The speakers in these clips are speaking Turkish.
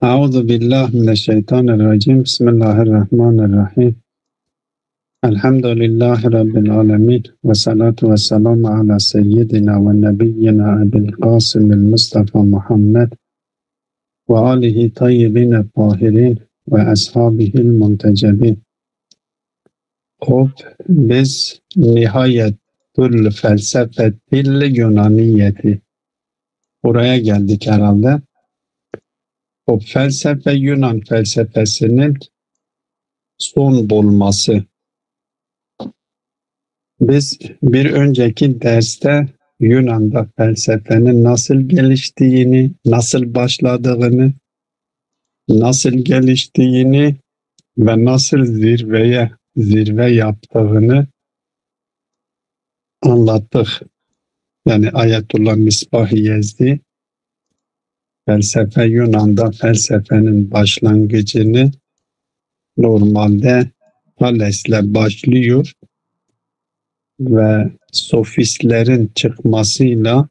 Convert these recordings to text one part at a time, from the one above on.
Euzu billahi mineşşeytanirracim. Bismillahirrahmanirrahim. Elhamdülillahi Rabbil alemin. Ve salatu ve selamu ala seyyidina ve nebiyyina Ebil Kasımil Mustafa Muhammed ve alihi tayyibine tahirin ve ashabihil muntecebin. Hop, biz nihayetül felsefetil Yunaniyeti. Buraya geldik herhalde. O felsefe Yunan felsefesinin son bulması. Biz bir önceki derste Yunan'da felsefenin nasıl geliştiğini, nasıl başladığını, nasıl geliştiğini ve nasıl zirve yaptığını anlattık. Yani Ayetullah Misbah-ı Yezdi felsefe Yunan'da felsefenin başlangıcını normalde Thales'le başlıyor ve sofistlerin çıkmasıyla,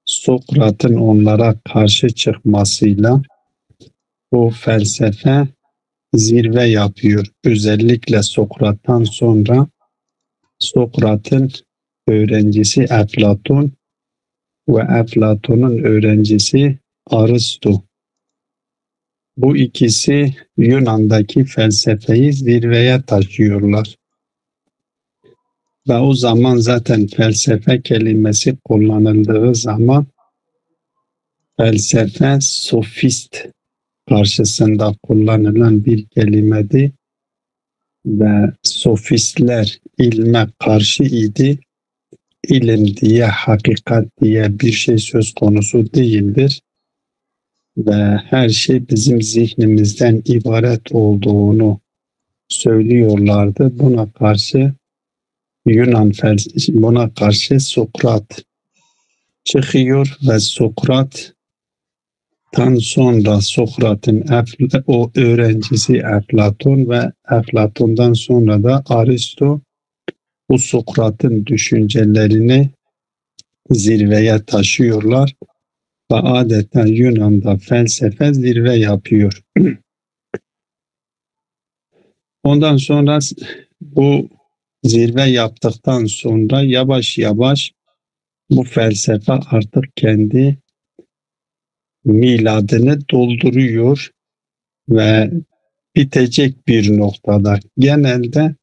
Sokrat'ın onlara karşı çıkmasıyla bu felsefe zirve yapıyor. Özellikle Sokrat'tan sonra Sokrat'ın öğrencisi Eflatun ve Eflatun'un öğrencisi Aristo. Bu ikisi Yunan'daki felsefeyi zirveye taşıyorlar. Ve o zaman zaten felsefe kelimesi kullanıldığı zaman felsefe sofist karşısında kullanılan bir kelimedi ve sofistler ilme karşı idi. İlim diye, hakikat diye bir şey söz konusu değildir ve her şey bizim zihnimizden ibaret olduğunu söylüyorlardı. Buna karşı Sokrat çıkıyor ve Sokrat'tan sonra Sokrat'ın o öğrencisi Eflatun ve Eflatun'dan sonra da Aristo bu Sokrat'ın düşüncelerini zirveye taşıyorlar ve adeta Yunan'da felsefe zirve yapıyor. Ondan sonra bu zirve yaptıktan sonra yavaş yavaş bu felsefe artık kendi miladını dolduruyor ve bitecek bir noktada. Genelde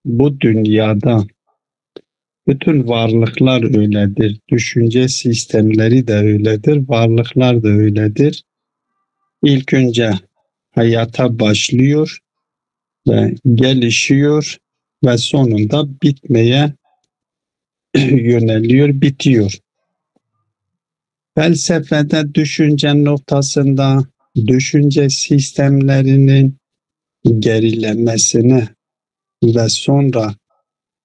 bu dünyada bütün varlıklar öyledir. Düşünce sistemleri de öyledir. Varlıklar da öyledir. İlk önce hayata başlıyor ve gelişiyor ve sonunda bitmeye yöneliyor, bitiyor. Felsefede düşünce noktasında düşünce sistemlerinin gerilemesine ve sonra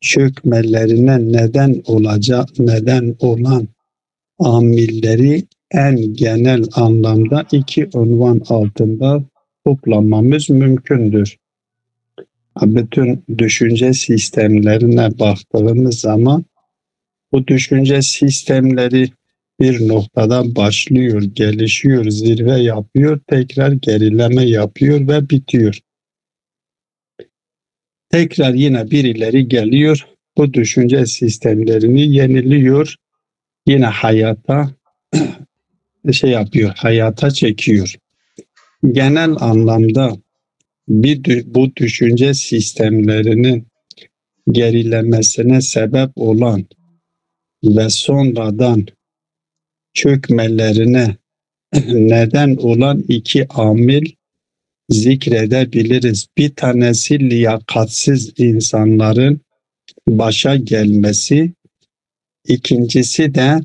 çökmelerine neden olan amilleri en genel anlamda iki unvan altında toplamamız mümkündür. Bütün düşünce sistemlerine baktığımız zaman bu düşünce sistemleri bir noktada başlıyor, gelişiyor, zirve yapıyor, tekrar gerileme yapıyor ve bitiyor. Tekrar yine birileri geliyor, bu düşünce sistemlerini yeniliyor, yine hayata hayata çekiyor. Genel anlamda bu düşünce sistemlerinin gerilemesine sebep olan ve sonradan çökmelerine neden olan iki amil zikredebiliriz. Bir tanesi liyakatsiz insanların başa gelmesi, ikincisi de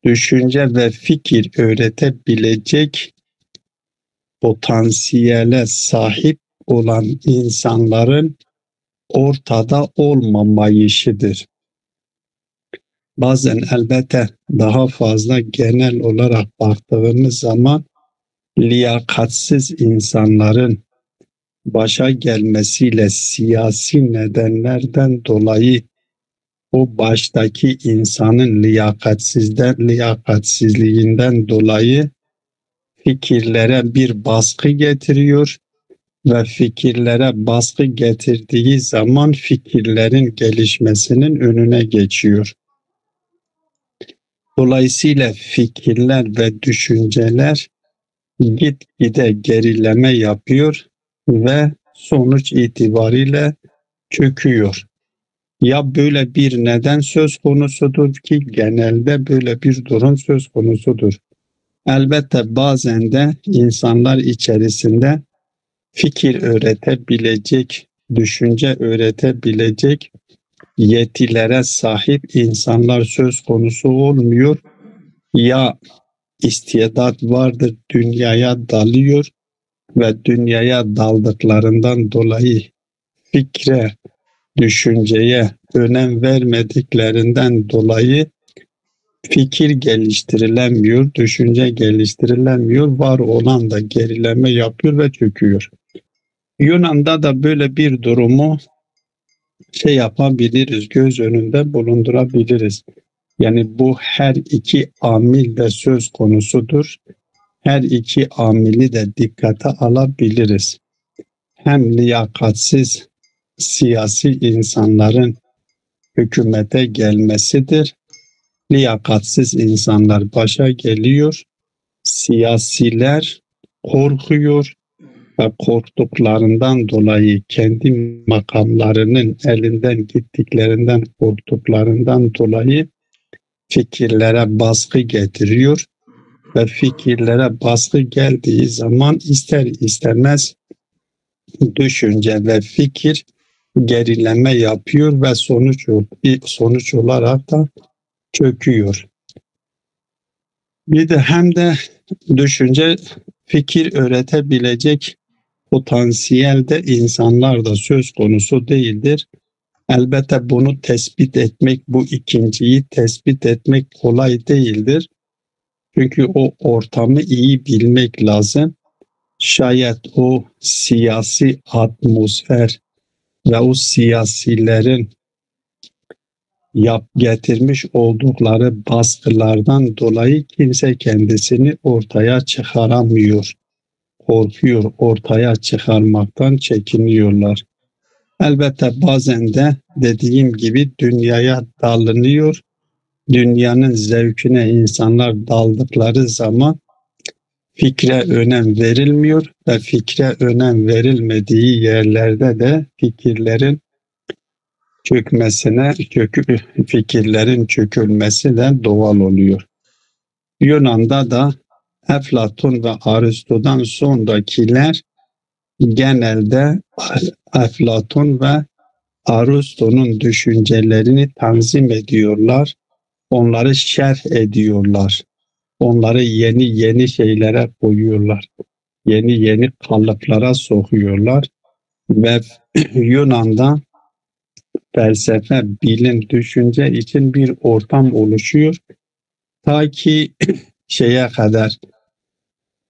düşünce ve fikir öğretebilecek potansiyele sahip olan insanların ortada olmamayışıdır. Bazen elbette daha fazla genel olarak baktığımız zaman liyakatsiz insanların başa gelmesiyle siyasi nedenlerden dolayı o baştaki insanın liyakatsizliğinden dolayı fikirlere bir baskı getiriyor ve fikirlere baskı getirdiği zaman fikirlerin gelişmesinin önüne geçiyor. Dolayısıyla fikirler ve düşünceler gitgide gerileme yapıyor ve sonuç itibariyle çöküyor. Ya böyle bir neden söz konusudur ki genelde böyle bir durum söz konusudur. Elbette bazen de insanlar içerisinde fikir öğretebilecek, düşünce öğretebilecek yetilere sahip insanlar söz konusu olmuyor. Ya istidat vardır, dünyaya dalıyor ve dünyaya daldıklarından dolayı fikre, düşünceye önem vermediklerinden dolayı fikir geliştirilemiyor, düşünce geliştirilemiyor, var olan da gerileme yapıyor ve çöküyor. Yunan'da da böyle bir durumu yapabiliriz, göz önünde bulundurabiliriz. Yani bu her iki amil de söz konusudur. Her iki amili de dikkate alabiliriz. Hem liyakatsiz siyasi insanların hükümete gelmesidir. Liyakatsiz insanlar başa geliyor. Siyasiler korkuyor ve korktuklarından dolayı kendi makamlarının elinden gittiklerinden korktuklarından dolayı fikirlere baskı getiriyor ve fikirlere baskı geldiği zaman ister istemez düşünce ve fikir gerileme yapıyor ve sonuç olarak da çöküyor. Bir de hem de düşünce fikir öğretebilecek potansiyelde insanlar da söz konusu değildir. Elbette bunu tespit etmek, bu ikinciyi tespit etmek kolay değildir. Çünkü o ortamı iyi bilmek lazım. Şayet o siyasi atmosfer ve o siyasilerin getirmiş oldukları baskılardan dolayı kimse kendisini ortaya çıkaramıyor. Korkuyor, ortaya çıkarmaktan çekiniyorlar. Elbette bazen de dediğim gibi dünyaya dalınıyor. Dünyanın zevkine insanlar daldıkları zaman fikre önem verilmiyor ve fikre önem verilmediği yerlerde de fikirlerin fikirlerin çökülmesi de doğal oluyor. Yunan'da da Eflatun ve Aristo'dan sonrakiler genelde Eflatun ve Aristo'nun düşüncelerini tanzim ediyorlar. Onları şerh ediyorlar. Onları yeni şeylere koyuyorlar. Yeni kalıplara sokuyorlar. Ve Yunan'da felsefe, bilim, düşünce için bir ortam oluşuyor. Ta ki şeye kadar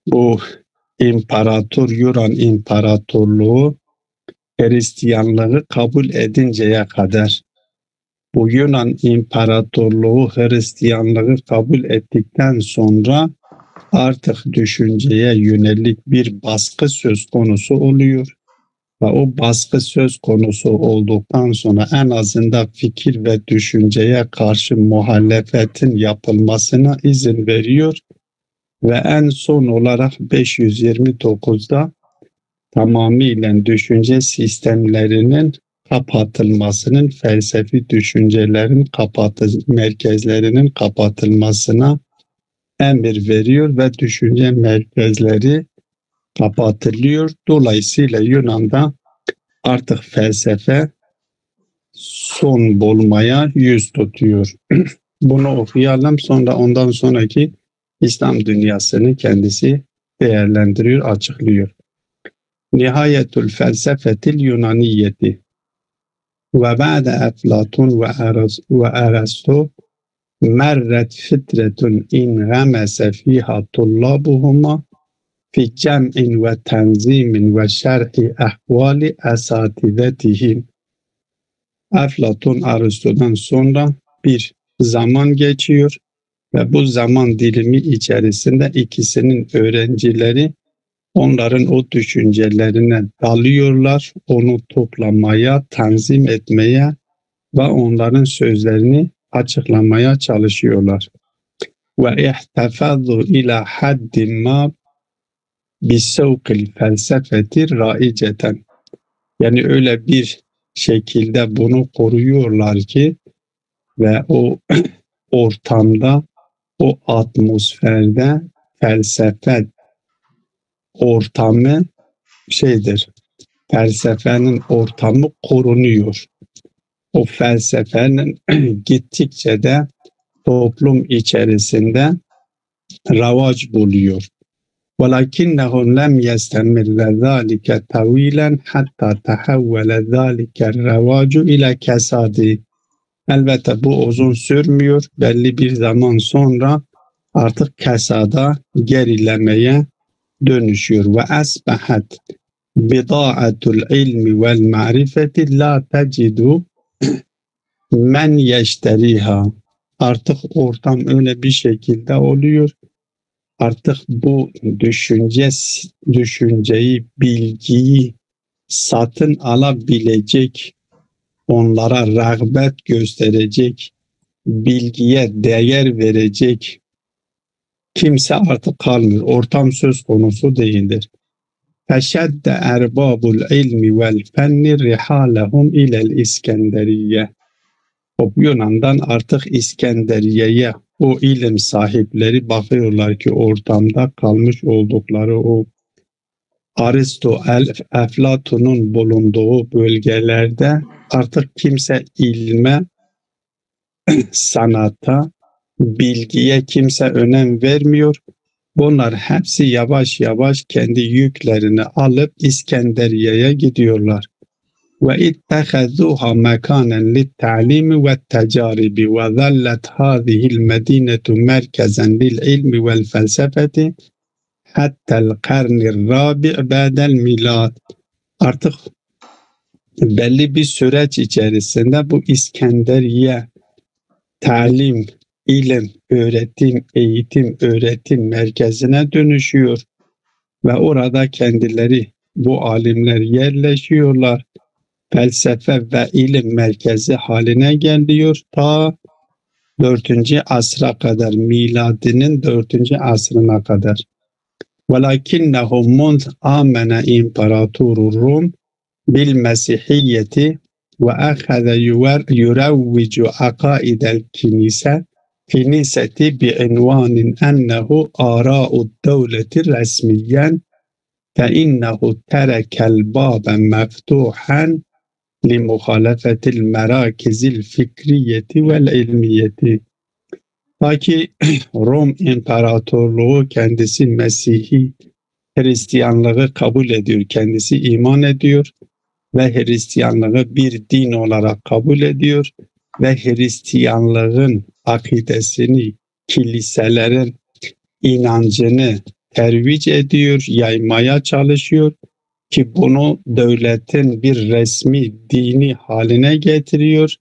bu Yunan İmparatorluğu Hristiyanlığı kabul edinceye kadar, bu Yunan İmparatorluğu Hristiyanlığı kabul ettikten sonra artık düşünceye yönelik bir baskı söz konusu oluyor. Ve o baskı söz konusu olduktan sonra en azından fikir ve düşünceye karşı muhalefetin yapılmasına izin veriyor. Ve en son olarak 529'da tamamıyla düşünce sistemlerinin kapatılmasının, felsefi düşüncelerin merkezlerinin kapatılmasına emir veriyor ve düşünce merkezleri kapatılıyor. Dolayısıyla Yunan'da artık felsefe son bulmaya yüz tutuyor. Bunu okuyalım, sonra ondan sonraki İslam dünyasını kendisi değerlendiriyor, açıklıyor. Nihayetül felsefetil Yunaniyeti ve ba'de Eflatun ve Aristo merret fitretun in gamese fiha tullabuhuma fi cem'in ve tenzimin ve şerhi ehvali esatizetihim. Eflatun Aristo'dan sonra bir zaman geçiyor ve bu zaman dilimi içerisinde ikisinin öğrencileri onların o düşüncelerine dalıyorlar, onu toplamaya, tanzim etmeye ve onların sözlerini açıklamaya çalışıyorlar. Ve ihtefazzu ila haddin ma bisevkil felsefeti raiceten. Yani öyle bir şekilde bunu koruyorlar ki ve o ortamda, o atmosferde felsefe ortamı felsefenin ortamı korunuyor. O felsefenin gittikçe de toplum içerisinde ravaç buluyor. وَلَكِنَّهُ لَمْ يَسْتَمِرَّ ذَٰلِكَ طَوِيلًا حَتَّى تَحَوَّلَ ذَٰلِكَ الرَّوَاجُ اِلَى كَسَادِ. Elbette bu uzun sürmüyor. Belli bir zaman sonra artık kesada, gerilemeye dönüşüyor. Ve asbahat bida'atul ilmi vel ma'rifeti la tecidu men yeşteriha. Artık ortam öyle bir şekilde oluyor. Artık bu düşünceyi, bilgiyi satın alabilecek, onlara rağbet gösterecek, bilgiye değer verecek kimse artık kalmıyor. Ortam söz konusu değildir. Feşedde erbabul ilmi vel fenni rihalehum ilel İskenderiye. O Yunan'dan artık İskenderiye'ye o ilim sahipleri bakıyorlar ki ortamda kalmış oldukları o Aristo, Eflatun'un bulunduğu bölgelerde artık kimse ilme, sanata, bilgiye kimse önem vermiyor. Bunlar hepsi yavaş yavaş kendi yüklerini alıp İskenderiye'ye gidiyorlar. Ve ittehazuha mekanen litta'limi ve tecaribi ve zallet hâzihil medinetu merkezen lil ilmi vel felsefeti hattel karnir rabi' ba'del milad. Artık belli bir süreç içerisinde bu İskenderiye talim, ilim, öğretim merkezine dönüşüyor ve orada kendileri bu alimler yerleşiyorlar. Felsefe ve ilim merkezi haline geliyor ta 4. asra kadar, miladinin 4. asrına kadar. وَلَكِنَّهُ مُنْ آمَنَ İmparator Rum بِالْمَسِحِيَّةِ وَأَخَذَ يُرَوِّجُ عَقَائِدَ الْكِنِيسَةِ بِعِنْوَانٍ أَنَّهُ آراء الدَّوْلَةِ رَسْمِيًّا فَإِنَّهُ تَرَكَ الْبَابَ مَفْتُوحًا لِمُخَالَفَةِ الْمَرَاكِزِ الْفِكْرِيَّةِ وَالْعِلْمِيَّةِ. Ta ki Rom İmparatorluğu kendisi Mesih'i, Hristiyanlığı kabul ediyor, kendisi iman ediyor ve Hristiyanlığı bir din olarak kabul ediyor ve Hristiyanlığın akidesini, kiliselerin inancını tervic ediyor, yaymaya çalışıyor ki bunu devletin bir resmi dini haline getiriyor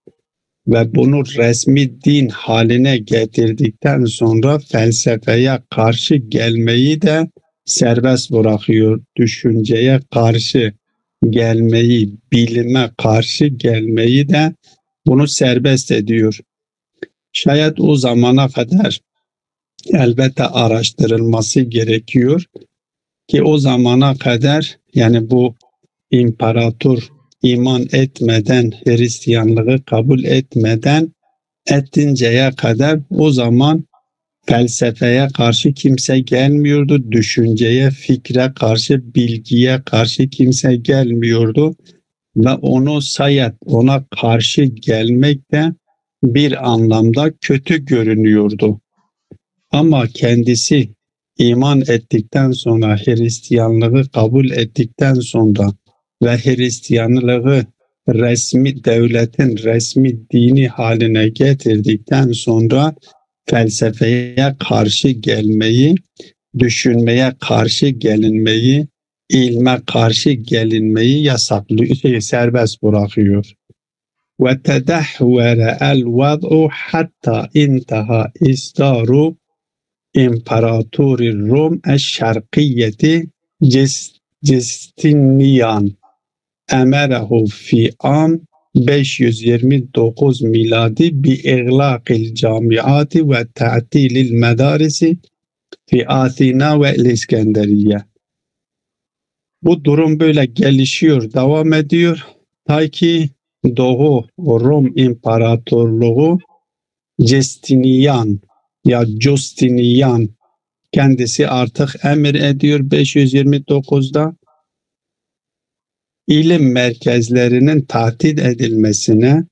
ve bunu resmi din haline getirdikten sonra felsefeye karşı gelmeyi de serbest bırakıyor. Düşünceye karşı gelmeyi, bilime karşı gelmeyi de bunu serbest ediyor. Şayet o zamana kadar elbette araştırılması gerekiyor ki o zamana kadar, yani bu imparator iman etmeden, Hristiyanlığı kabul ettinceye kadar o zaman felsefeye karşı kimse gelmiyordu. Düşünceye, fikre karşı, bilgiye karşı kimse gelmiyordu. Ve ona karşı gelmek de bir anlamda kötü görünüyordu. Ama kendisi iman ettikten sonra, Hristiyanlığı kabul ettikten sonra ve Hristiyanlığı devletin resmi dini haline getirdikten sonra felsefeye karşı gelmeyi, düşünmeye karşı gelinmeyi, ilme karşı gelinmeyi serbest bırakıyor. وتدهور الوضع حتى انتهى إصدار إمبراطور الروم الشرقية جستنيان أمره في عام 529 miladi بإغلاق الجامعات وتعطيل المدارس في Athina ve İskenderiye. Bu durum böyle gelişiyor, devam ediyor. Ta ki Doğu Rum İmparatorluğu Justinian kendisi artık emir ediyor 529'da. İlim merkezlerinin tatil edilmesine,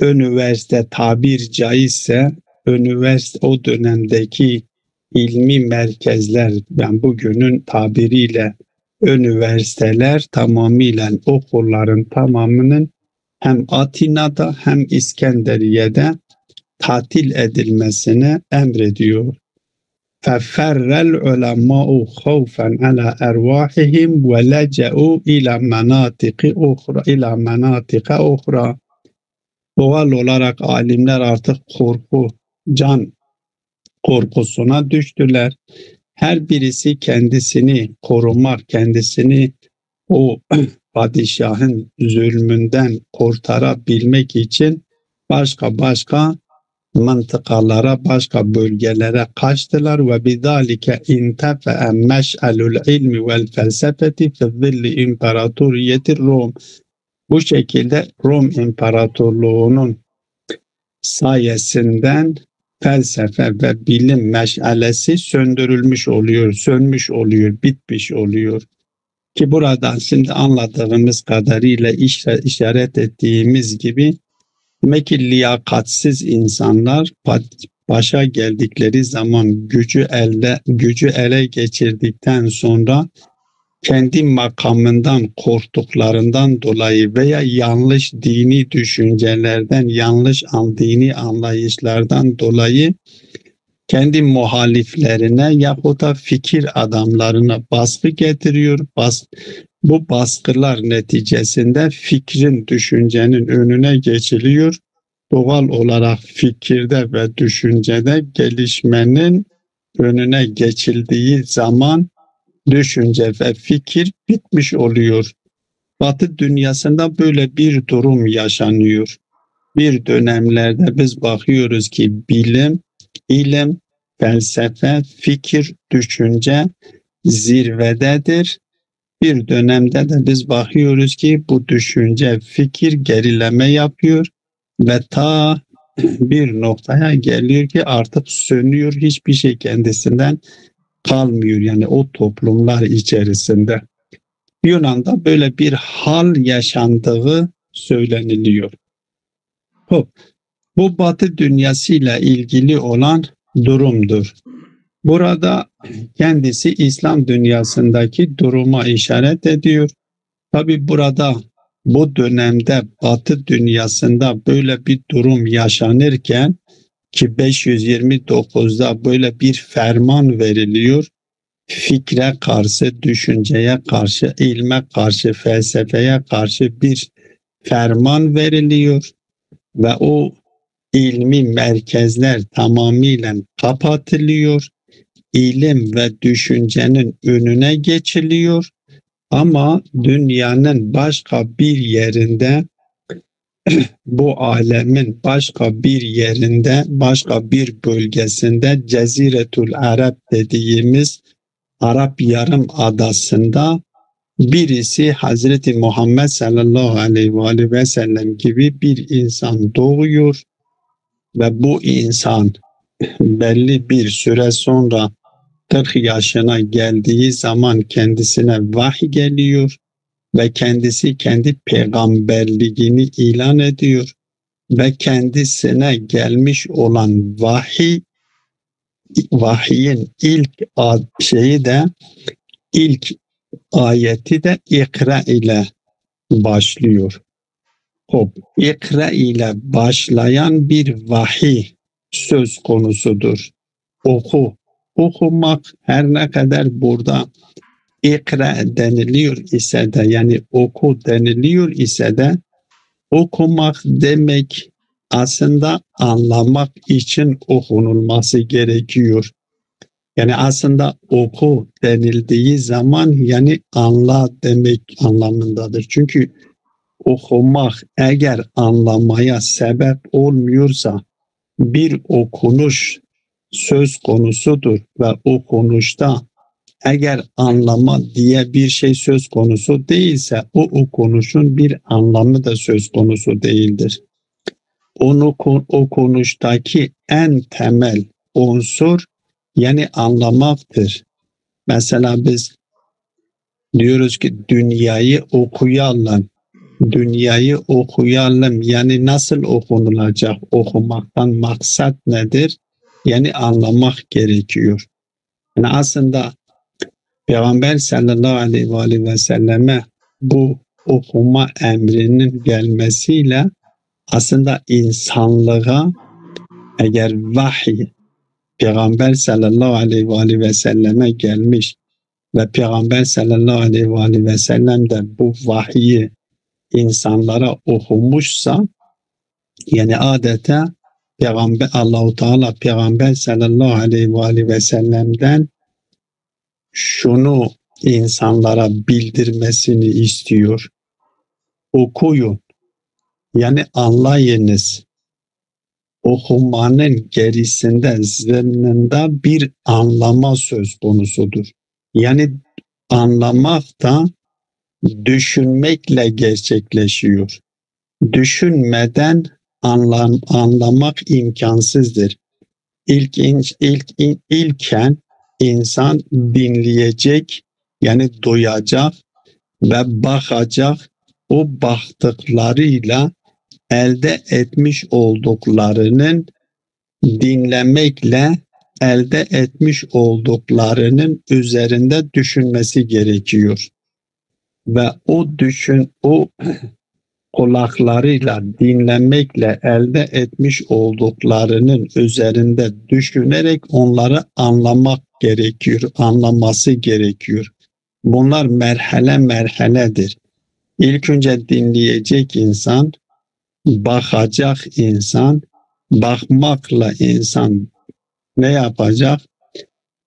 üniversite tabir caizse, o dönemdeki ilmi merkezler, yani bugünün tabiriyle üniversiteler tamamıyla okulların tamamının hem Atina'da hem İskenderiye'de tatil edilmesini emrediyor. فَفَرَّ الْعُلَمَاءُ خَوْفًا عَلَى أَرْوَاحِهِمْ وَلَجَأُوا إلى مناطق أخرى. Doğal olarak alimler artık can korkusuna düştüler. Her birisi kendisini korumak, kendisini o padişahın zulmünden kurtarabilmek için başka mıntıkalara, başka bölgelere kaçtılar ve bidalike intefe meş'alul ilmi vel felsefeti fi zilli imparatoriyeti Rom. Bu şekilde Rom İmparatorluğu'nun sayesinden felsefe ve bilim meşalesi sönmüş oluyor, bitmiş oluyor. Ki buradan şimdi anladığımız kadarıyla işaret ettiğimiz gibi demek ki liyakatsiz insanlar başa geldikleri zaman gücü ele geçirdikten sonra kendi makamından korktuklarından dolayı veya yanlış dini düşüncelerden, yanlış dini anlayışlardan dolayı kendi muhaliflerine yahut da fikir adamlarına baskı getiriyor. Bu baskılar neticesinde fikrin, düşüncenin önüne geçiliyor. Doğal olarak fikirde ve düşüncede gelişmenin önüne geçildiği zaman düşünce ve fikir bitmiş oluyor. Batı dünyasında böyle bir durum yaşanıyor. Bir dönemlerde biz bakıyoruz ki bilim, ilim, felsefe, fikir, düşünce zirvededir. Bir dönemde de biz bakıyoruz ki bu düşünce, fikir gerileme yapıyor ve ta bir noktaya geliyor ki artık sönüyor, hiçbir şey kendisinden kalmıyor, yani o toplumlar içerisinde. Yunan'da böyle bir hal yaşandığı söyleniliyor. Bu Batı dünyasıyla ilgili olan durumdur. Burada kendisi İslam dünyasındaki duruma işaret ediyor. Tabi burada bu dönemde Batı dünyasında böyle bir durum yaşanırken ki 529'da böyle bir ferman veriliyor. Fikre karşı, düşünceye karşı, ilme karşı, felsefeye karşı bir ferman veriliyor ve o ilmi merkezler tamamıyla kapatılıyor. İlim ve düşüncenin önüne geçiliyor. Ama dünyanın başka bir yerinde, bu alemin başka bir yerinde, başka bir bölgesinde Ceziretül Arap dediğimiz Arap Yarımadası'nda birisi Hazreti Muhammed sallallahu aleyhi ve sellem gibi bir insan doğuyor ve bu insan belli bir süre sonra 40 yaşına geldiği zaman kendisine vahiy geliyor ve kendisi kendi peygamberliğini ilan ediyor ve kendisine gelmiş olan vahyin ilk ayeti de ikra ile başlıyor. İkra ile başlayan bir vahiy söz konusudur. Okumak her ne kadar burada ikra deniliyor ise de, yani oku deniliyor ise de okumak demek aslında anlamak için okunulması gerekiyor. Yani aslında oku denildiği zaman yani anla demek anlamındadır. Çünkü okumak eğer anlamaya sebep olmuyorsa bir okunuş söz konusudur ve okunuşta eğer anlama diye bir şey söz konusu değilse o okunuşun bir anlamı da söz konusu değildir. Okunuştaki en temel unsur yani anlamaktır. Mesela biz diyoruz ki dünyayı okuyalım. Dünyayı okuyalım. Yani nasıl okunulacak? Okumaktan maksat nedir? Yani anlamak gerekiyor. Yani aslında Peygamber sallallahu aleyhi ve selleme bu okuma emrinin gelmesiyle aslında insanlığa eğer vahiy Peygamber sallallahu aleyhi ve selleme gelmiş ve Peygamber sallallahu aleyhi ve sellem de bu vahyi insanlara okumuşsa yani adeta Peygamber Allahu Teala Peygamber sallallahu aleyhi ve sellem'den şunu insanlara bildirmesini istiyor. Okuyun. Yani anlayınız. Okumanın gerisinde zımnında bir anlama söz konusudur. Yani anlamak da düşünmekle gerçekleşiyor. Düşünmeden anlamak imkansızdır. İlken insan dinleyecek yani duyacak ve bakacak o baktıklarıyla elde etmiş olduklarının dinlemekle elde etmiş olduklarının üzerinde düşünmesi gerekiyor. Ve o kulaklarıyla dinlemekle elde etmiş olduklarının üzerinde düşünerek onları anlamak gerekiyor, anlaması gerekiyor. Bunlar merhale merhaledir. İlk önce dinleyecek insan, bakacak insan, bakmakla insan ne yapacak?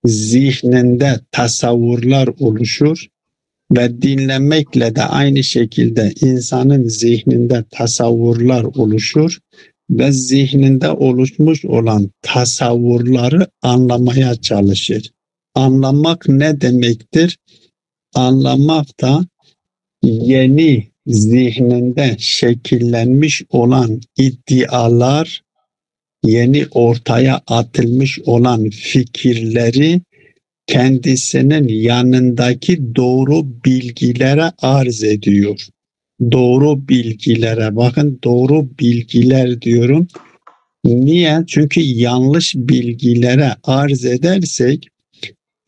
Zihninde tasavvurlar oluşur ve dinlemekle de aynı şekilde insanın zihninde tasavvurlar oluşur ve zihninde oluşmuş olan tasavvurları anlamaya çalışır. Anlamak ne demektir? Anlamak da yeni zihninde şekillenmiş olan iddialar, yeni ortaya atılmış olan fikirleri kendisinin yanındaki doğru bilgilere arz ediyor. Doğru bilgilere, bakın doğru bilgiler diyorum. Niye? Çünkü yanlış bilgilere arz edersek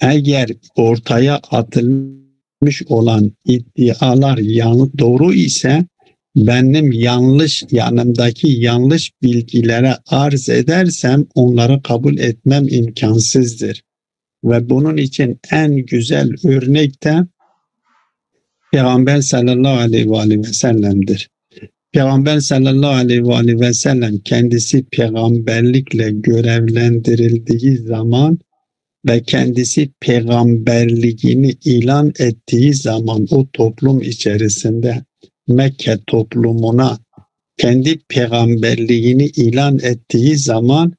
eğer ortaya atılmış olan iddialar doğru ise benim yanımdaki yanlış bilgilere arz edersem onları kabul etmem imkansızdır. Ve bunun için en güzel örnek de Peygamber sallallahu aleyhi ve sellem'dir. Peygamber sallallahu aleyhi ve sellem kendisi peygamberlikle görevlendirildiği zaman ve kendisi peygamberliğini ilan ettiği zaman o toplum içerisinde Mekke toplumuna kendi peygamberliğini ilan ettiği zaman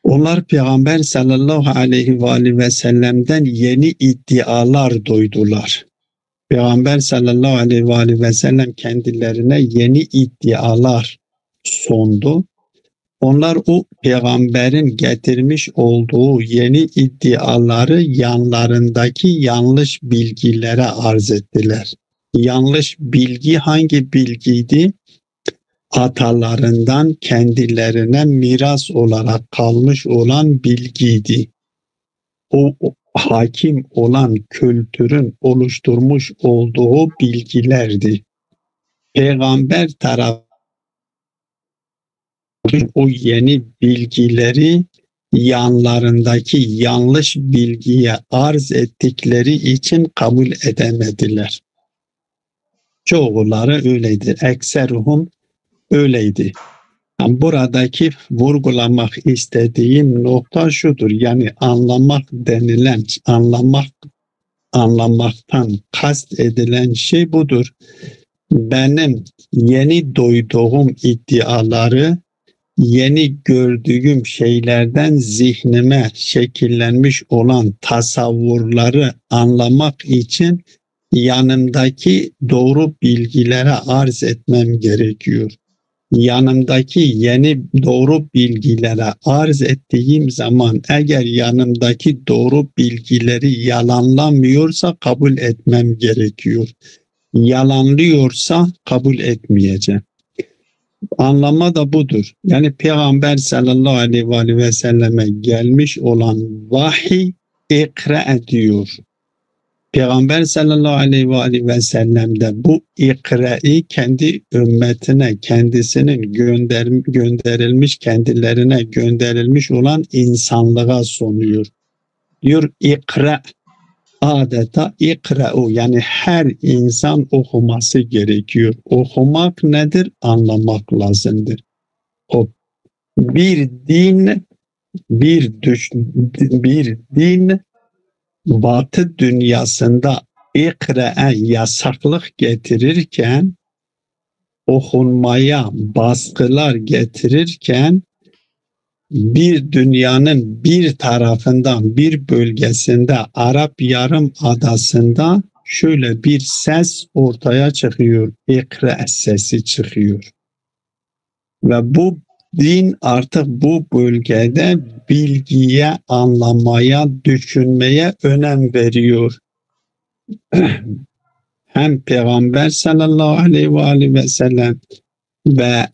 onlar Peygamber sallallahu aleyhi ve sellem'den yeni iddialar duydular. Peygamber sallallahu aleyhi ve sellem kendilerine yeni iddialar sundu. Onlar o peygamberin getirmiş olduğu yeni iddiaları yanlarındaki yanlış bilgilere arz ettiler. Yanlış bilgi hangi bilgiydi? Atalarından kendilerine miras olarak kalmış olan bilgiydi. O hakim olan kültürün oluşturmuş olduğu bilgilerdi. Peygamber tarafından o yeni bilgileri yanlarındaki yanlış bilgiye arz ettikleri için kabul edemediler. Çoğuları öyleydi. Ekseruhum öyleydi. Yani buradaki vurgulamak istediğim nokta şudur. Yani anlamak denilen, anlamaktan kast edilen şey budur. Benim yeni duyduğum iddiaları, yeni gördüğüm şeylerden zihnime şekillenmiş olan tasavvurları anlamak için yanımdaki doğru bilgilere arz etmem gerekiyor. Yanımdaki yeni doğru bilgilere arz ettiğim zaman eğer yanımdaki doğru bilgileri yalanlamıyorsa kabul etmem gerekiyor. Yalanlıyorsa kabul etmeyeceğim. Anlama da budur. Yani Peygamber sallallahu aleyhi ve selleme gelmiş olan vahiy ikra ediyor. Peygamber sallallahu aleyhi ve sellem de bu ikra'yı kendi ümmetine, kendisinin gönderilmiş, kendilerine gönderilmiş olan insanlığa sunuyor. Diyor ikra, adeta ikra'u, yani her insan okuması gerekiyor. Okumak nedir? Anlamak lazımdır. O bir din, bir din Batı dünyasında ikra'ya yasaklık getirirken, okunmaya baskılar getirirken, bir dünyanın bir tarafından, bir bölgesinde, Arap Yarımadası'nda şöyle bir ses ortaya çıkıyor. İkra sesi çıkıyor. Ve bu din artık bu bölgede bilgiye, anlamaya, düşünmeye önem veriyor. Hem Peygamber sallallahu aleyhi ve sellem ve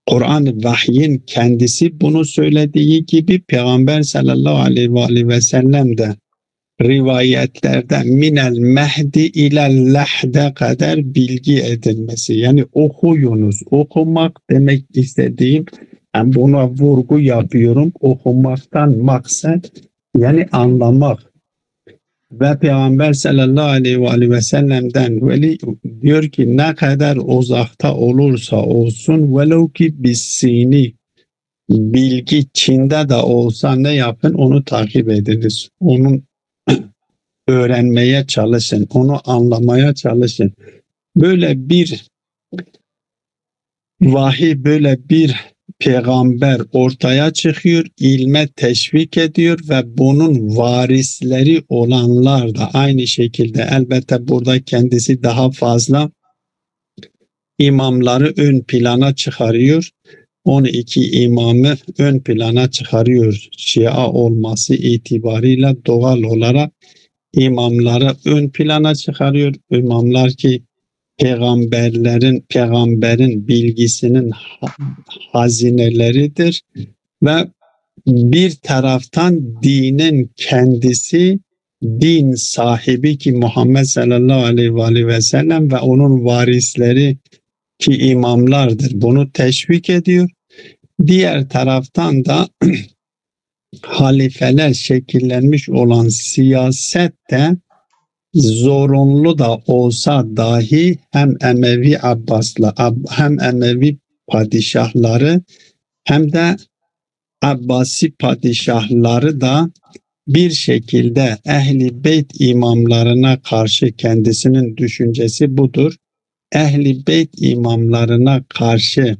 Kur'an-ı Vahyin kendisi bunu söylediği gibi Peygamber sallallahu aleyhi ve sellem de rivayetlerde minel mehdi ilel lahde kadar bilgi edinmesi. Yani okuyunuz. Okumak demek istediğim, yani buna vurgu yapıyorum. Okumaktan maksat yani anlamak. Ve Peygamber sallallahu aleyhi ve sellem'den diyor ki ne kadar uzakta olursa olsun velev ki bisini, bilgi Çin'de de olsa ne yapın? Onu takip ediniz. Onun öğrenmeye çalışın. Onu anlamaya çalışın. Böyle bir vahiy, böyle bir peygamber ortaya çıkıyor, ilme teşvik ediyor ve bunun varisleri olanlar da aynı şekilde, elbette burada kendisi daha fazla imamları ön plana çıkarıyor. 12 imamı ön plana çıkarıyor. Şia olması itibarıyla doğal olarak imamları ön plana çıkarıyor. İmamlar ki peygamberin bilgisinin hazineleridir ve bir taraftan dinin kendisi, din sahibi ki Muhammed sallallahu aleyhi ve sellem ve onun varisleri ki imamlardır. Bunu teşvik ediyor. Diğer taraftan da halifeler şekillenmiş olan siyaset de zorunlu da olsa dahi hem Emevi hem Emevi padişahları hem de Abbasi padişahları da bir şekilde Ehl-i Beyt imamlarına karşı, kendisinin düşüncesi budur. Ehl-i Beyt imamlarına karşı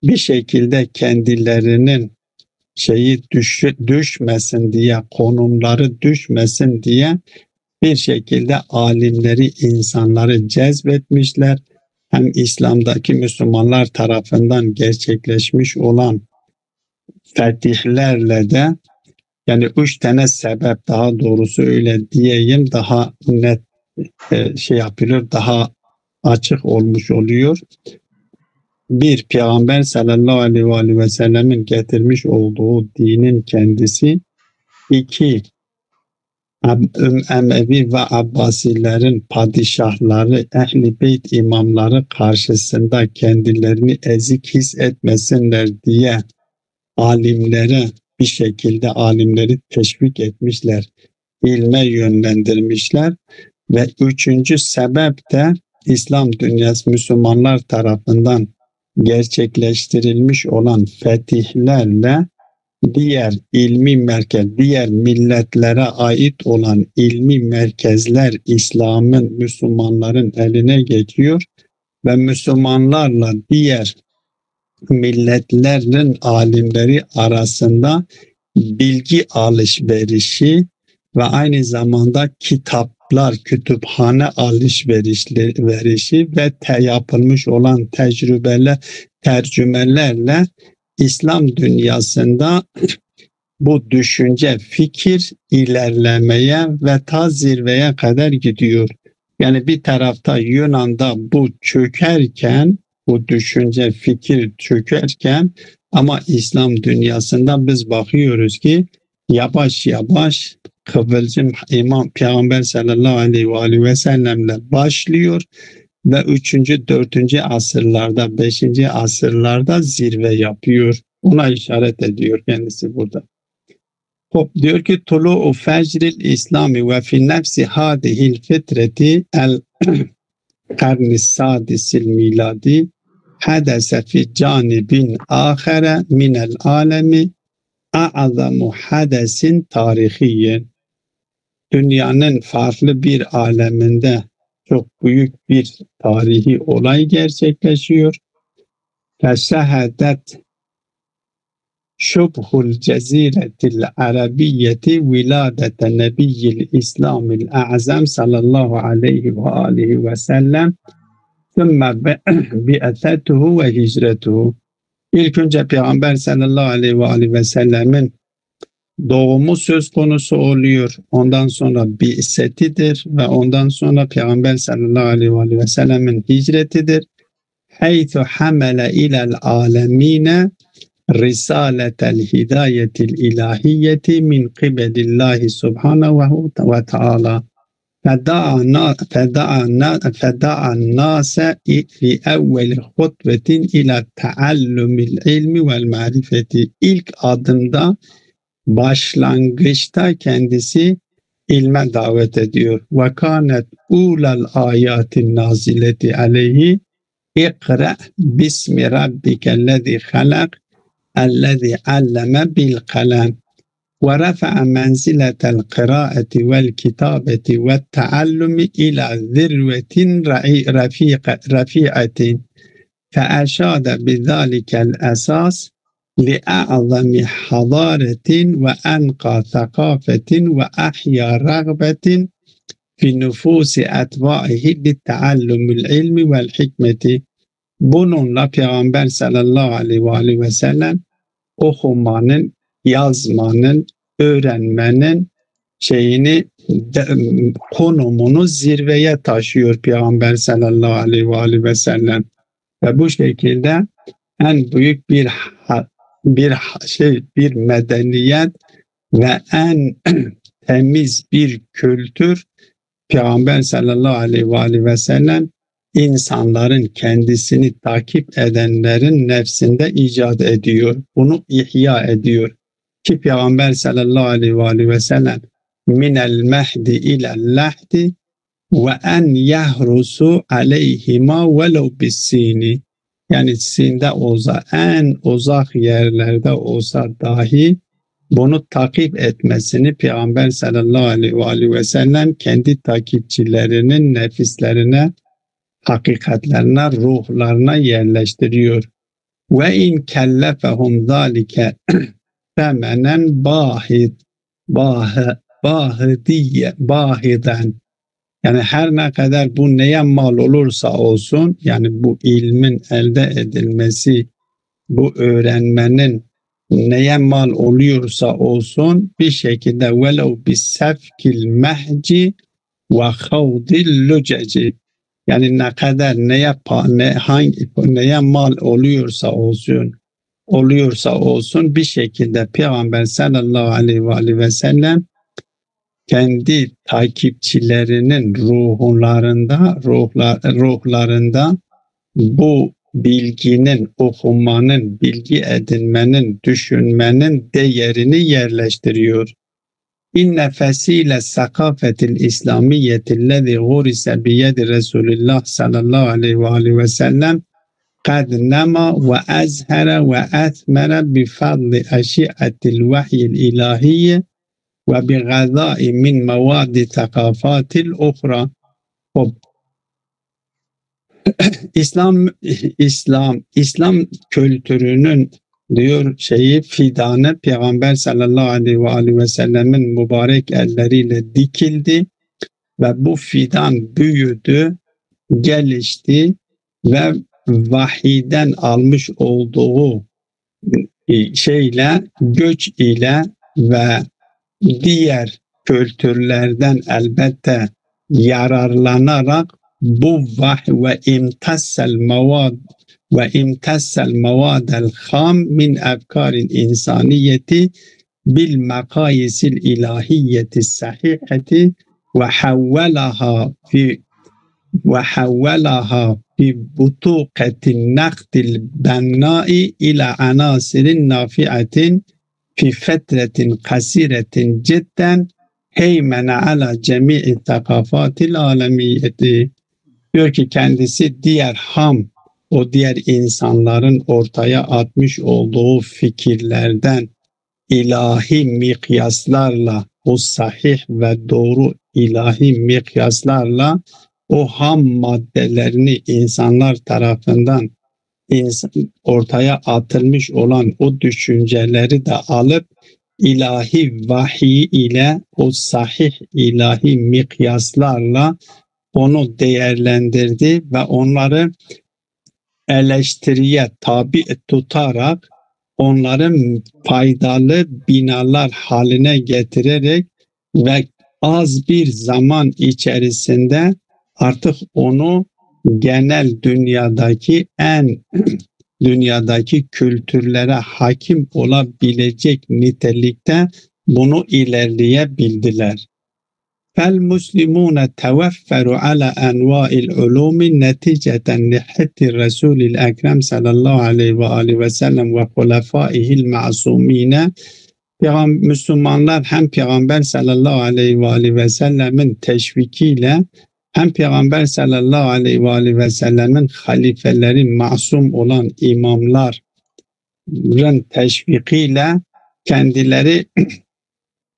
bir şekilde kendilerinin düşmesin diye, konumları düşmesin diye bir şekilde alimleri, insanları cezbetmişler. Hem İslam'daki Müslümanlar tarafından gerçekleşmiş olan fetihlerle de, yani 3 tane sebep, daha doğrusu öyle diyeyim, daha net yapılır, daha açık olmuş oluyor. Bir, Peygamber sallallahu aleyhi ve sellemin getirmiş olduğu dinin kendisi. 2, Emevi ve Abbasilerin padişahları, Ehl-i Beyt imamları karşısında kendilerini ezik hissetmesinler diye bir şekilde alimleri teşvik etmişler, ilme yönlendirmişler. Ve üçüncü sebep de İslam dünyası Müslümanlar tarafından gerçekleştirilmiş olan fetihlerle diğer ilmi merkez, diğer milletlere ait olan ilmi merkezler İslam'ın, Müslümanların eline geçiyor ve Müslümanlarla diğer milletlerin alimleri arasında bilgi alışverişi ve aynı zamanda kitaplar, kütüphane alışverişi ve yapılmış olan tercümelerle İslam dünyasında bu düşünce, fikir ilerlemeye ve ta zirveye kadar gidiyor. Yani bir tarafta Yunan'da bu çökerken, bu düşünce, fikir çökerken ama İslam dünyasında biz bakıyoruz ki yavaş yavaş kıvılcım İmam Peygamber sallallahu aleyhi ve sellemle başlıyor ve 3. 4. asırlarda, 5. asırlarda zirve yapıyor. Ona işaret ediyor kendisi burada. Diyor ki tulu'u fecril İslami ve fi nefsi hadihil fitreti el karni sadisil miladi hadese fi canibin ahire minel alemi a'azamu hadesin tarihiyen. Dünyanın farklı bir aleminde çok büyük bir tarihi olay gerçekleşiyor. Feşehadet şubhul ceziretil arabiyyeti viladete nebiyyil İslamil a'zam sallallahu aleyhi ve aleyhi ve sellem thumma bi'atetuhu ve hicretuhu. İlk önce Peygamber sallallahu aleyhi ve sellemin doğumu söz konusu oluyor. Ondan sonra bi'setidir ve ondan sonra Peygamber sallallahu aleyhi ve sellemin hicretidir. Haythu hamele ilel alemine risaletel hidayetil ilahiyeti min kibedillahi subhanahu ve ta'ala. Feda'an nase fi evveli hutbetin ila taallumil ilmi vel marifeti. İlk adımda başlangıçta kendisi ilme davet ediyor. Ve kânet ulal ayatin nazileti aleyhi ikra bismi rabbikellezi halak ellezi alleme bil kalem ve rafa'a menziletel kıraati vel kitabeti ve taallumi ila zirvetin rafi'atin fe'eşâde bizâlikel esas لأعظم حضارة وأنقى ثقافة وأحيا رغبة في نفوس أتباعه بالتعلم العلم والحكمة. Bununla Peygamber sallallahu aleyhi ve sellem okumanın, yazmanın, öğrenmenin konumunu zirveye taşıyor Peygamber sallallahu aleyhi ve sellem. Ve bu şekilde en büyük bir medeniyet ve en temiz bir kültür Peygamber sallallahu aleyhi ve sellem insanların kendisini takip edenlerin nefsinde icat ediyor. Bunu ihya ediyor. Ki Peygamber sallallahu aleyhi ve sellem minel mehdi ilel lahdi ve en yahrusu aleyhima velev bissini. Yani Çin'de olsa, en uzak yerlerde olsa dahi bunu takip etmesini Peygamber sallallahu aleyhi ve sellem kendi takipçilerinin nefislerine, hakikatlerine, ruhlarına yerleştiriyor. Ve in kellefehum zalike femenen bahiden. Yani her ne kadar bu neye mal olursa olsun, yani bu ilmin elde edilmesi, bu öğrenmenin neye mal oluyorsa olsun bir şekilde velev bisefkil mehci ve havdil luceci, yani ne kadar neye mal oluyorsa olsun bir şekilde Peygamber sallallahu aleyhi ve sellem kendi takipçilerinin ruhlarında bu bilginin, okumanın, bilgi edinmenin, düşünmenin değerini yerleştiriyor. İnne fesile sakafetil İslamiyetillezî gurise biyedi Resulillah sallallahu aleyhi ve aleyhi ve sellem قد نما وأزهر وأثمر بفضل أشعة الوحي الإلهي وبغذاء من مواد ثقافات الأخرى. İslam kültürünün diyor fidanı Peygamber sallallahu aleyhi ve sellemin mübarek elleriyle dikildi ve bu fidan büyüdü, gelişti ve vahiyden almış olduğu göç ile ve diğer kültürlerden elbette yararlanarak bu imtassel mavadel ham min efkaril insaniyeti bil makayisil ilahiyeti sahiheti ve havvelaha fi butuqetin nakdil bennai ila anasirin nafiatin fi fetretin kasiretin cidden heymene ala cemi'i takafatil alemiyeti. Diyor ki kendisi diğer insanların ortaya atmış olduğu fikirlerden ilahi mikyaslarla, o sahih ve doğru ilahi mikyaslarla o ham maddelerini insanlar tarafından ortaya atılmış olan o düşünceleri de alıp ilahi vahiy ile o sahih ilahi mikyaslarla onu değerlendirdi ve onları eleştiriye tabi tutarak onların faydalı binalar haline getirerek ve az bir zaman içerisinde artık onu genel dünyadaki kültürlere hakim olabilecek nitelikte bunu ilerleyebildiler. فالمسلمون توفروا على أنواع العلوم نتيجة لحث الرسول الأكرم صلى الله عليه وآله وسلم وخلفائه المعصومين. Müslümanlar hem Peygamber sallallahu aleyhi ve aleyhi ve sellemin teşvikiyle hem Peygamber sallallahu aleyhi ve aleyhi ve sellemin halifeleri masum olan imamların teşvikiyle kendileri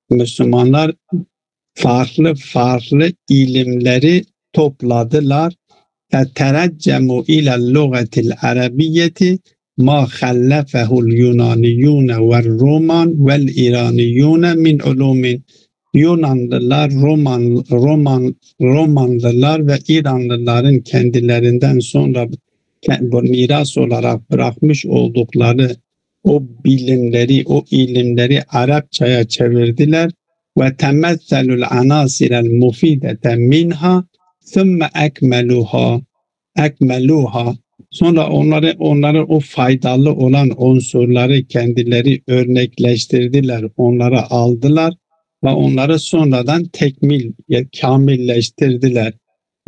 Müslümanlar farklı ilimleri topladılar. Tereccemu ila'l lugatil arabiyyeti ma khallafehul yunaniyun ve roman vel iraniyun min ulumin. Yunanlılar, Romanlılar ve İranlıların kendilerinden sonra miras olarak bırakmış oldukları o bilimleri, o ilimleri Arapçaya çevirdiler. Ve temesselul anasirel mufidete minha thumma ekmeluha. Sonra onları o faydalı olan unsurları kendileri örnekleştirdiler, onlara aldılar ve onları sonradan kamilleştirdiler.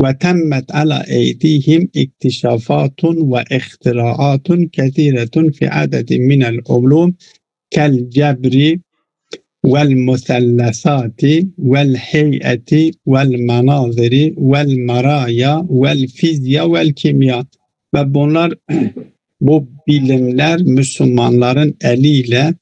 Ve temmet ala eydihim iktişafatun ve ihtiraatun kethiretun fi adedin minel ulum kel cebri vel musellesati vel heyeti vel manaziri vel maraya vel fizya vel kimya. Ve bu bilimler Müslümanların eliyle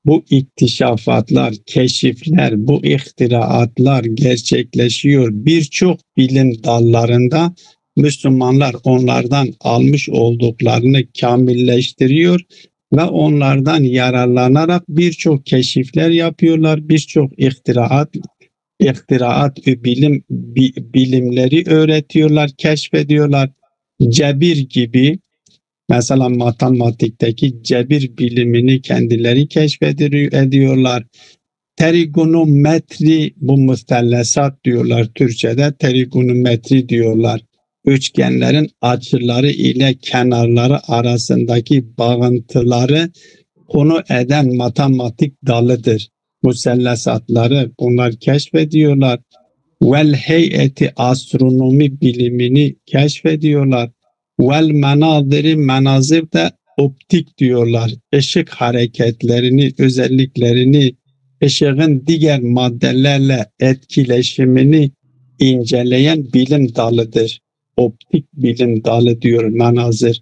bu iktişafatlar, keşifler, bu ihtiraatlar gerçekleşiyor. Birçok bilim dallarında Müslümanlar onlardan almış olduklarını kamilleştiriyor ve onlardan yararlanarak birçok keşifler yapıyorlar. Birçok bilimleri öğretiyorlar, keşfediyorlar. Cebir gibi, mesela matematikteki cebir bilimini kendileri keşfediyorlar. Trigonometri, bu müstellesat diyorlar Türkçe'de, trigonometri diyorlar. Üçgenlerin açıları ile kenarları arasındaki bağıntıları konu eden matematik dalıdır. Müstellesatları bunlar keşfediyorlar. Vel heyeti, astronomi bilimini keşfediyorlar. Vel menazir de optik diyorlar. Işık hareketlerini, özelliklerini ışığın diğer maddelerle etkileşimini inceleyen bilim dalıdır. Optik bilim dalı diyor Manazır.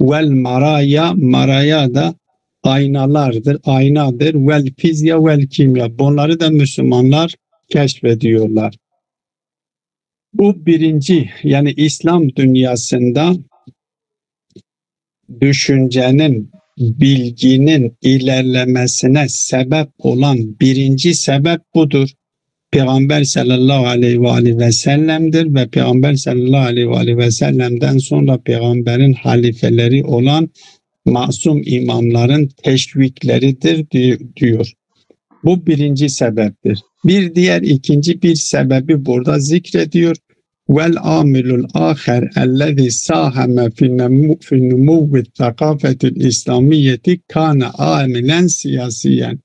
Vel maraya, maraya da aynalardır, aynadır. Vel fizya vel kimya. Bunları da Müslümanlar keşfediyorlar. Bu birinci, yani İslam dünyasında düşüncenin, bilginin ilerlemesine sebep olan birinci sebep budur. Peygamber sallallahu aleyhi ve sellem'dir ve Peygamber sallallahu aleyhi ve sellem'den sonra peygamberin halifeleri olan masum imamların teşvikleridir diyor. Bu birinci sebeptir. Bir diğer ikinci bir sebebi burada zikrediyor. Vel amilul aher ellezî sâheme fi numuvvi thakâfetil İslamiyeti kâne amilen siyasiyen.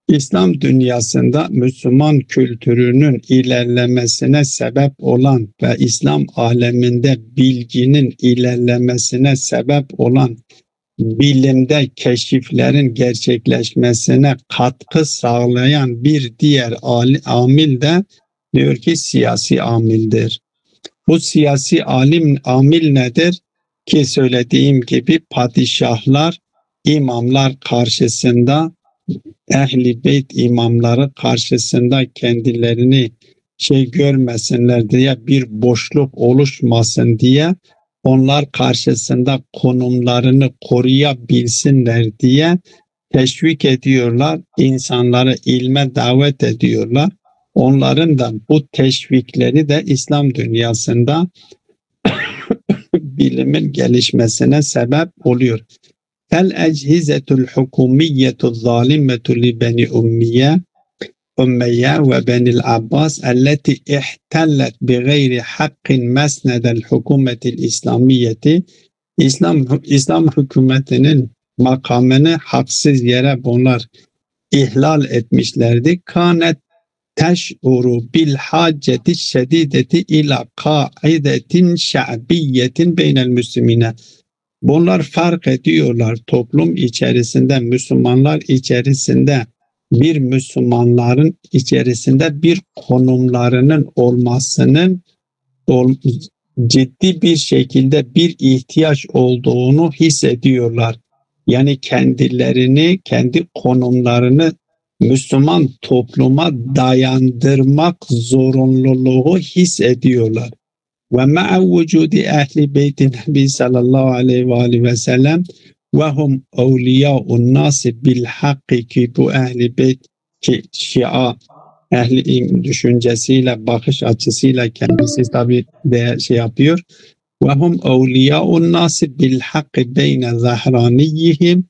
İslam dünyasında Müslüman kültürünün ilerlemesine sebep olan ve İslam aleminde bilginin ilerlemesine sebep olan bilimde keşiflerin gerçekleşmesine katkı sağlayan bir diğer amil de diyor ki siyasi amildir. Bu siyasi amil nedir? Ki söylediğim gibi padişahlar, imamlar karşısında, Ehl-i Beyt imamları karşısında kendilerini görmesinler diye, bir boşluk oluşmasın diye, onlar karşısında konumlarını koruyabilsinler diye teşvik ediyorlar, insanları ilme davet ediyorlar. Onların da bu teşvikleri de İslam dünyasında bilimin gelişmesine sebep oluyor. El-echizetul hukumiyyetul zalimetu li beni Umeyye ve benil Abbas elleti ihtellet bi gayri hakkin mesnedel hükümetil İslamiyeti. İslam hükümetinin makamını haksız yere bunlar ihlal etmişlerdi. Kanet teş'uru bil haceti şedideti ila kaidetin şa'biyetin beynel müslimine. Bunlar fark ediyorlar toplum içerisinde, Müslümanlar içerisinde, bir Müslümanların içerisinde bir konumlarının olmasının ciddi bir şekilde bir ihtiyaç olduğunu hissediyorlar. Yani kendilerini, kendi konumlarını Müslüman topluma dayandırmak zorunluluğu hissediyorlar. Ve ma'a vücudi ehli beyti Nebi sallallahu aleyhi ve sellem ve hum evliyâ'un nâsi bil hakkı, ki bu ehli beyt, ki Şia ehli düşüncesiyle, bakış açısıyla kendisi tabi de yapıyor. Ve hum evliyâ'un nâsi bil hakkı beyne zahraniyihim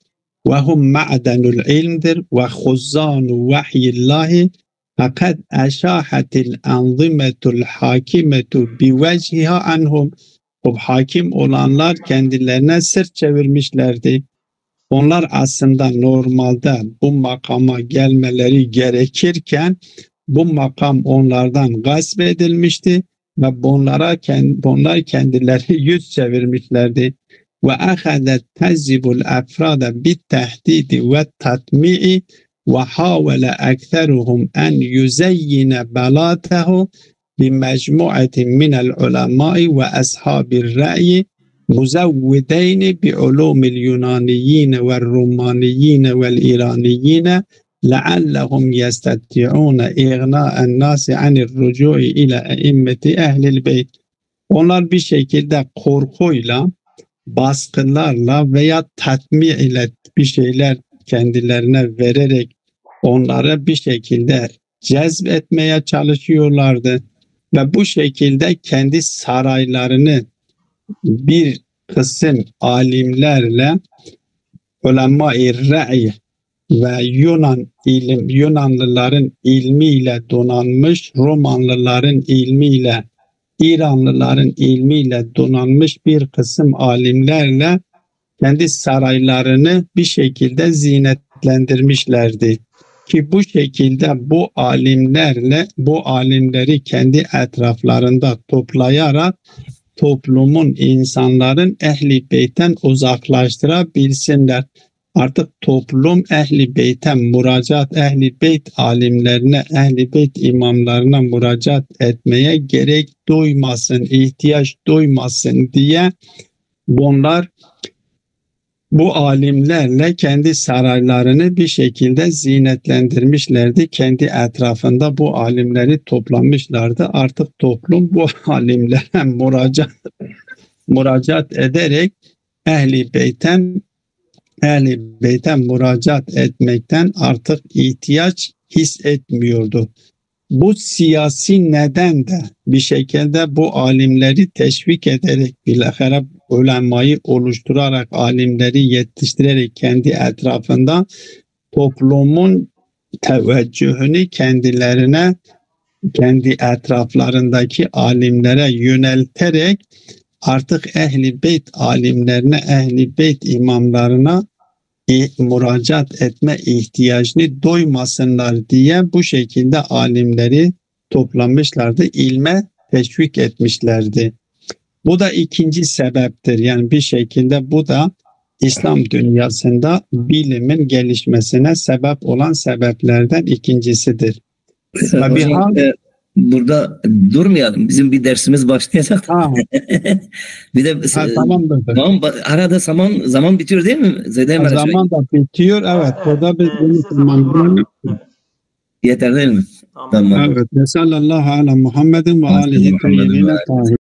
ve hum ma'denul ilmdir ve huzzânu vahyillahi fakat eşâhetil anzimetul hakimetu biveciha anhum. O hakim olanlar kendilerine sırt çevirmişlerdi. Onlar aslında normalde bu makama gelmeleri gerekirken bu makam onlardan gasp edilmişti ve bunlar kendileri yüz çevirmişlerdi. Ve ahadet tezibul efrada bit tehdidi ve tatmi'i ve havale ekseruhum en yüzeyyine belatehu bimecmu'atin minel ulemai ve ashabir ra'yi muzavvideyni bi'ulumil yunaniyine ve rumaniyine ve iraniyine leallehum yestati'une iğna'en nasi anir rucu'i ile eimmeti ehlil beyt. Onlar bir şekilde korkuyla, baskılarla veya tatmi ile bir şeyler kendilerine vererek onları bir şekilde cezbetmeye çalışıyorlardı. Ve bu şekilde kendi saraylarını bir kısım alimlerle, ulema-i ra'i ve Yunanlıların ilmiyle donanmış, Romanlıların ilmiyle, İranlıların ilmiyle donanmış bir kısım alimlerle kendi saraylarını bir şekilde zinetlendirmişlerdi. Ki bu şekilde bu alimleri kendi etraflarında toplayarak toplumun, insanların Ehl-i Beyt'ten uzaklaştırabilsinler. Artık toplum ehli beyte müracaat, ehli beyt alimlerine, ehli beyt imamlarına müracaat etmeye gerek duymasın, ihtiyaç duymasın diye bunlar bu alimlerle kendi saraylarını bir şekilde zinetlendirmişlerdi. Kendi etrafında bu alimleri toplamışlardı. Artık toplum bu alimlere müracaat ederek ehli beyten müracaat etmekten artık ihtiyaç hissetmiyordu. Bu siyasi neden de bir şekilde bu alimleri teşvik ederek, bilahare ulemayı oluşturarak, alimleri yetiştirerek kendi etrafında toplumun teveccühünü kendilerine, kendi etraflarındaki alimlere yönelterek artık ehli beyt alimlerine, ehli beyt imamlarına müracaat etme ihtiyacını duymasınlar diye bu şekilde alimleri toplamışlardı, ilme teşvik etmişlerdi. Bu da ikinci sebeptir. Yani bir şekilde bu da İslam dünyasında bilimin gelişmesine sebep olan sebeplerden ikincisidir. Hocam, burada durmayalım. Bizim bir dersimiz başlayacak. Bir de tamamdır. Arada zaman bitiyor değil mi? Zaman da bitiyor. Evet. Burada bir zaman yeter değil mi? Tamam. Evet. Sallallahu ala Muhammedin ve alihi